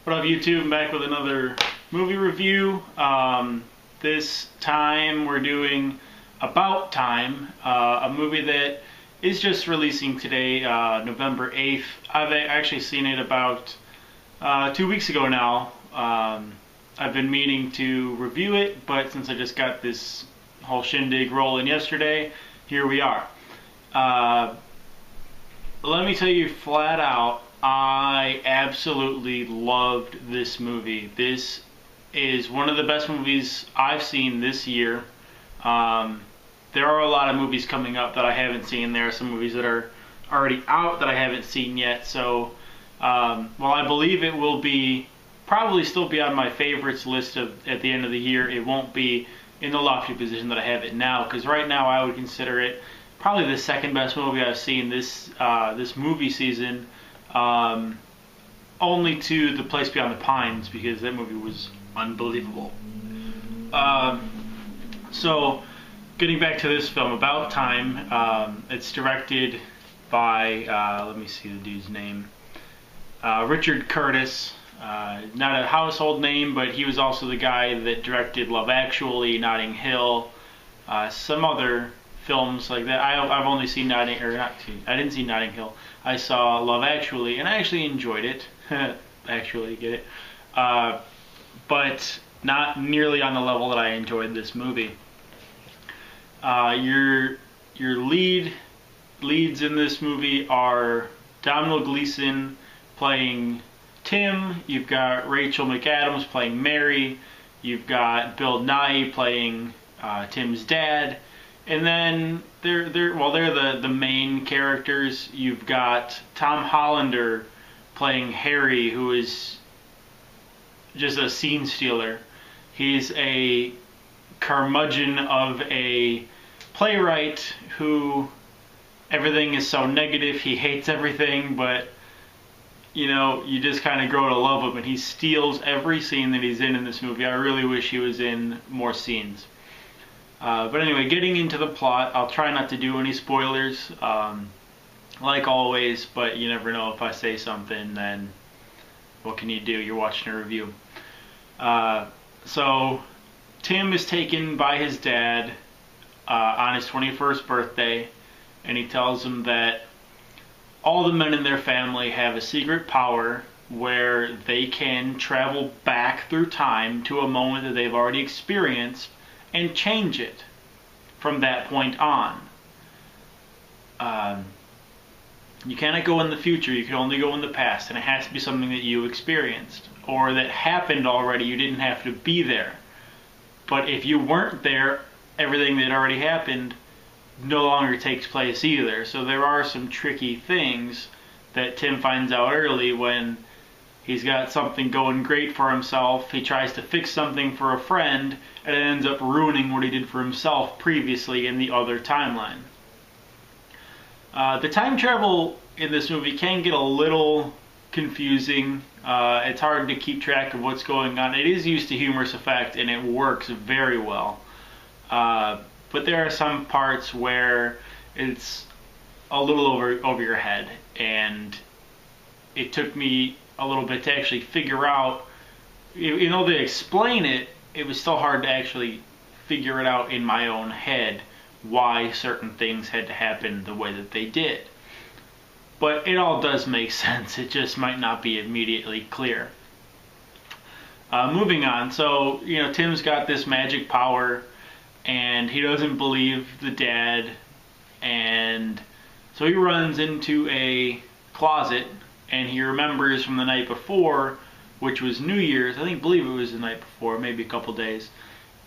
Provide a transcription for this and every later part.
What up, YouTube? I'm back with another movie review. This time we're doing About Time, a movie that is just releasing today, November 8th. I've actually seen it about 2 weeks ago now. I've been meaning to review it, but since I just got this whole shindig rolling yesterday, here we are. Let me tell you flat out, I absolutely loved this movie. This is one of the best movies I've seen this year. There are a lot of movies coming up that I haven't seen. There are some movies that are already out that I haven't seen yet. So, while I believe it will be probably still be on my favorites list at the end of the year, it won't be in the lofty position that I have it now. Because right now I would consider it probably the second best movie I've seen this movie season. Only to The Place Beyond the Pines, because that movie was unbelievable. So, getting back to this film, About Time, it's directed by, let me see the dude's name, Richard Curtis. Not a household name, but he was also the guy that directed Love Actually, Notting Hill, some other films like that. I've only seen I didn't see Notting Hill. I saw Love Actually, and I actually enjoyed it. Actually, get it? But not nearly on the level that I enjoyed this movie. Your leads in this movie are Domhnall Gleeson playing Tim. You've got Rachel McAdams playing Mary. You've got Bill Nighy playing Tim's dad. And then they're the main characters. You've got Tom Hollander playing Harry, who is just a scene stealer. He's a curmudgeon of a playwright who everything is so negative. He hates everything, but you know, you just kind of grow to love him, and he steals every scene that he's in this movie. I really wish he was in more scenes. But anyway, getting into the plot, I'll try not to do any spoilers, like always, but you never know. If I say something, then what can you do? You're watching a review. So, Tim is taken by his dad on his 21st birthday, and he tells him that all the men in their family have a secret power where they can travel back through time to a moment that they've already experienced and change it from that point on. You cannot go in the future, you can only go in the past, and it has to be something that you experienced or that happened already. You didn't have to be there. But if you weren't there, everything that already happened no longer takes place either. So there are some tricky things that Tim finds out early when he's got something going great for himself. He tries to fix something for a friend, and it ends up ruining what he did for himself previously in the other timeline. The time travel in this movie can get a little confusing. It's hard to keep track of what's going on. It is used to humorous effect, and it works very well. But there are some parts where it's a little over your head, and it took me a little bit to actually figure out, you know, they explain it, it was still hard to actually figure it out in my own head why certain things had to happen the way that they did. But it all does make sense, it just might not be immediately clear. Moving on, so, you know, Tim's got this magic power, and he doesn't believe the dad, and so he runs into a closet, and he remembers from the night before, which was New Year's. I believe it was the night before, maybe a couple days.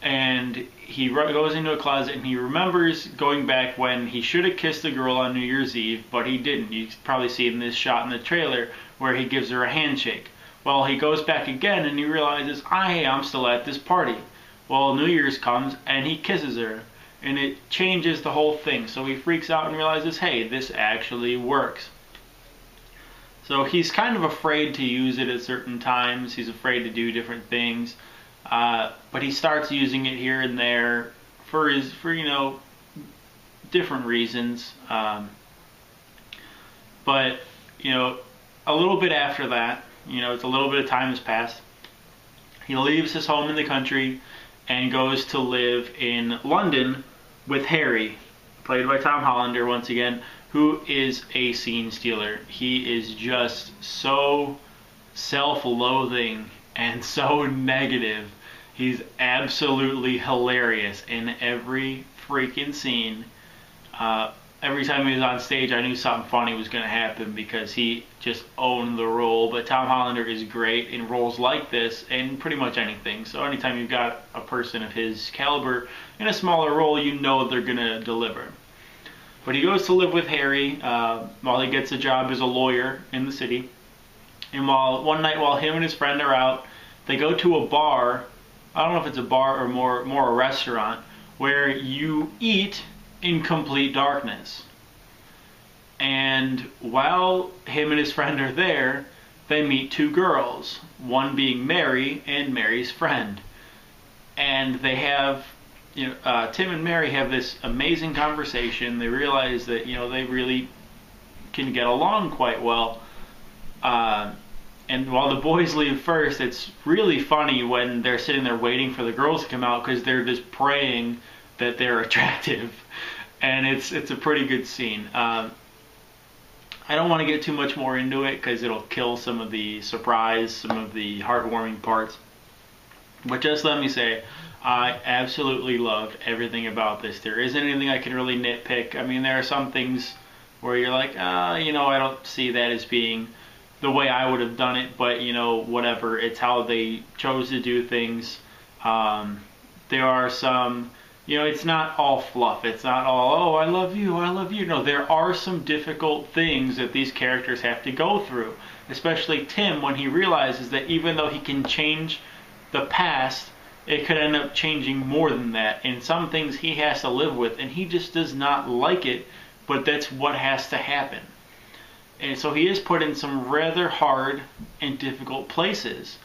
And he goes into a closet, and he remembers going back when he should have kissed a girl on New Year's Eve, but he didn't. You've probably seen this shot in the trailer where he gives her a handshake. Well, he goes back again, and he realizes, hey, I'm still at this party. Well, New Year's comes, and he kisses her, and it changes the whole thing. So he freaks out and realizes, hey, this actually works. So he's kind of afraid to use it at certain times. He's afraid to do different things. But he starts using it here and there for you know, different reasons. But, you know, a little bit after that, it's a little bit of time has passed. He leaves his home in the country and goes to live in London with Harry, played by Tom Hollander once again, who is a scene stealer. He is just so self-loathing and so negative. He's absolutely hilarious in every freaking scene. Every time he was on stage, I knew something funny was going to happen because he just owned the role. But Tom Hollander is great in roles like this and pretty much anything. So anytime you've got a person of his caliber in a smaller role, you know they're going to deliver. But he goes to live with Harry while he gets a job as a lawyer in the city. And one night while him and his friend are out, they go to a bar. I don't know if it's a bar or more a restaurant, where you eat in complete darkness. And while him and his friend are there, they meet two girls, one being Mary and Mary's friend. And they have, Tim and Mary have this amazing conversation. They realize that, they really can get along quite well. And while the boys leave first, it's really funny when they're sitting there waiting for the girls to come out because they're just praying that they're attractive. And it's a pretty good scene. I don't want to get too much more into it because it'll kill some of the surprise, some of the heartwarming parts. But just let me say, I absolutely loved everything about this. There isn't anything I can really nitpick. I mean, there are some things where you're like, I don't see that as being the way I would have done it, but whatever. It's how they chose to do things. There are some, it's not all fluff. It's not all, oh, I love you. No, there are some difficult things that these characters have to go through, especially Tim, when he realizes that even though he can change the past, it could end up changing more than that. And some things he has to live with, and he just does not like it, but that's what has to happen. And so he is put in some rather hard and difficult places.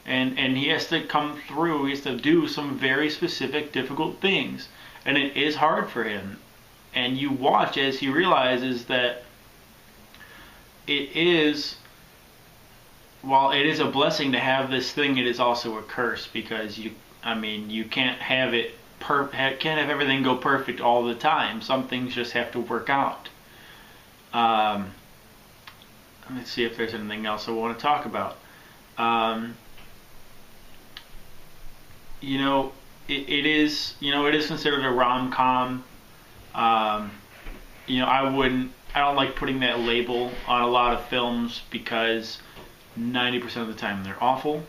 And he has to come through, he has to do some very specific, difficult things. And it is hard for him. And you watch as he realizes that while it is a blessing to have this thing, it is also a curse, because you can't have everything go perfect all the time. Some things just have to work out. Let's see if there's anything else I want to talk about. It is considered a rom-com. I don't like putting that label on a lot of films because 90% of the time they're awful.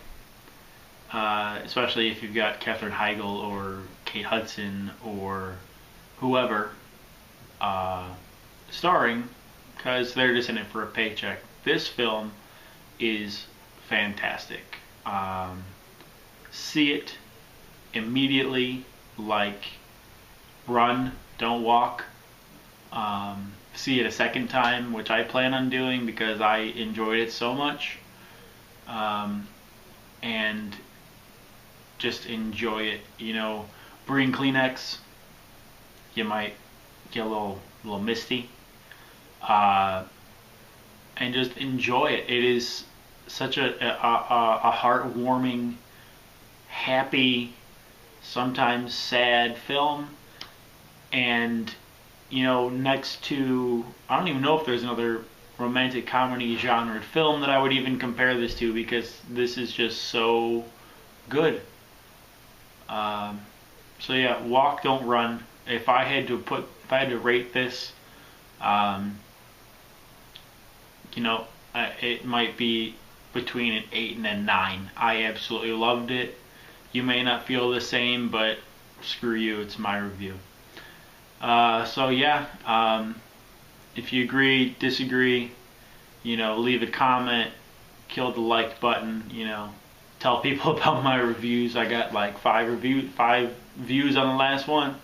Especially if you've got Katherine Heigl or Kate Hudson or whoever starring, because they're just in it for a paycheck. This film is fantastic. See it immediately, like run, don't walk. See it a second time, which I plan on doing because I enjoyed it so much. And just enjoy it. Bring Kleenex. You might get a little misty. And just enjoy it. It is such a heartwarming, happy, sometimes sad film. And next to, I don't even know if there's another romantic comedy genre film that I would even compare this to, because this is just so good. So yeah, walk, don't run. If I had to rate this, it might be between an 8 and a 9. I absolutely loved it. You may not feel the same, but screw you, it's my review. So yeah, if you agree, disagree, leave a comment, kill the like button, tell people about my reviews. I got like 5 views on the last one.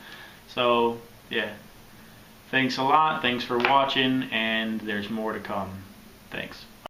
So yeah, thanks a lot. Thanks for watching, and there's more to come. Thanks.